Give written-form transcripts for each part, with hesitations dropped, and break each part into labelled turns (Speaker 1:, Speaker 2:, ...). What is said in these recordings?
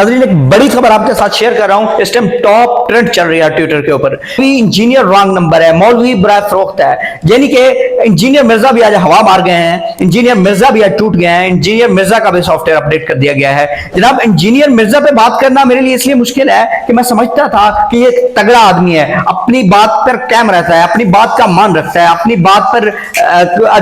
Speaker 1: नाज़रीन, एक बड़ी खबर आपके साथ शेयर कर रहा हूं। इस टाइम टॉप ट्रेंड चल रही है ट्विटर के ऊपर। इंजीनियर रॉन्ग नंबर है, मौलवी बराए फरोख्त है, यानी कि इंजीनियर मिर्जा भी आज हवा मार गए हैं, इंजीनियर मिर्जा भी आज टूट गए हैं, इंजीनियर मिर्जा का भी सॉफ्टवेयर अपडेट कर दिया गया है। जनाब, इंजीनियर मिर्जा पे बात करना मेरे लिए इसलिए मुश्किल है कि मैं समझता था कि ये तगड़ा आदमी है, अपनी बात पर कायम रहता है, अपनी बात का मान रखता है, अपनी बात पर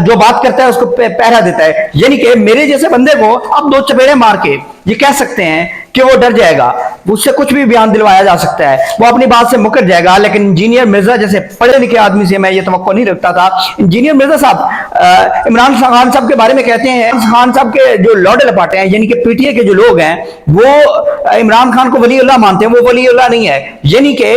Speaker 1: जो बात करता है उसको पहरा देता है। यानी कि मेरे जैसे बंदे को अब दो चपेड़े मार के ये कह सकते हैं कि वो डर जाएगा, उससे कुछ भी बयान दिलवाया जा सकता है, वो अपनी बात से मुकर जाएगा। लेकिन इंजीनियर मिर्जा जैसे पढ़े लिखे आदमी से मैं ये तवक्को नहीं रखता था। इंजीनियर मिर्जा साहब इमरान खान साहब के बारे में कहते हैं, खान साहब के जो लौड़े लपाटे हैं, यानी कि पीटीए के जो लोग हैं, वो इमरान खान को वलीउल्लाह मानते हैं। वो वलीउल्लाह नहीं है, यानी कि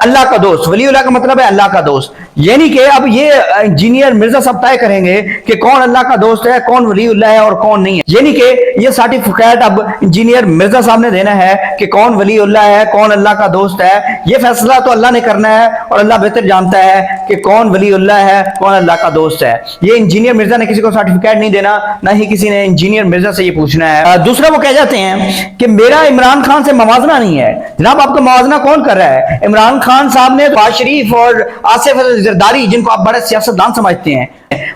Speaker 1: अल्लाह का दोस्त। वलीउल्लाह का मतलब है अल्लाह का दोस्त। यानी कि अब ये इंजीनियर मिर्जा साहब तय करेंगे कि कौन अल्लाह का दोस्त है, कौन वलीउल्लाह है और कौन नहीं है। यानी कि ये सर्टिफिकेट अब इंजीनियर मिर्जा साहब ने देना है कि कौन वलीउल्लाह है, कौन अल्लाह का दोस्त है। ये फैसला तो अल्लाह ने करना है और अल्लाह बेहतर जानता है कि कौन वलीउल्लाह है, कौन अल्लाह का दोस्त है। ये इंजीनियर मिर्जा ने किसी को सर्टिफिकेट नहीं देना, ना ही किसी ने इंजीनियर मिर्जा से ये पूछना है। दूसरा, वो कह जाते हैं कि मेरा इमरान खान से मवाजना नहीं है। जनाब, आपका मवाजना कौन कर रहा है? इमरान खान साहब ने नवाज शरीफ और आसिफ जरदारी, जिनको आप बड़े सियासतदान समझते हैं,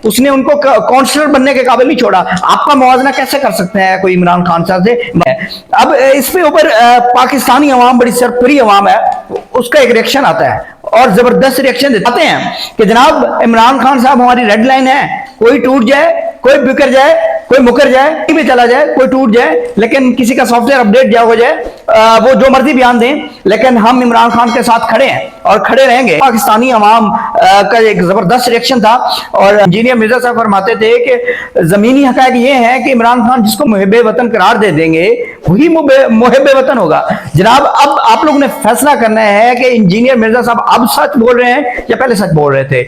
Speaker 1: उसने उनको काउंसलर बनने के काबिल नहीं छोड़ा। आपका मुआवजा कैसे कर सकते हैं कोई इमरान खान साहब से? अब इस पे ऊपर पाकिस्तानी अवाम, बड़ी सरपरी अवाम है, उसका एक रिएक्शन आता है और जबरदस्त रिएक्शन देते हैं कि जनाब इमरान खान साहब हमारी रेड लाइन है, कोई टूट जाए, कोई बिखर जाए, कोई मुकर जाए, कहीं भी चला जाए, कोई टूट जाए, लेकिन किसी का सॉफ्टवेयर अपडेट हो जाए, वो जो मर्जी बयान दें, लेकिन हम इमरान खान के साथ खड़े हैं और खड़े रहेंगे। पाकिस्तानी अवाम का एक जबरदस्त रिएक्शन था और इंजीनियर मिर्जा साहब फरमाते थे कि जमीनी हकायक ये है कि इमरान खान जिसको मुहिब्बे वतन करार दे देंगे वही मुहिब्बे वतन होगा। जनाब, अब आप लोगों ने फैसला करना है कि इंजीनियर मिर्जा साहब अब सच बोल रहे हैं या पहले सच बोल रहे थे।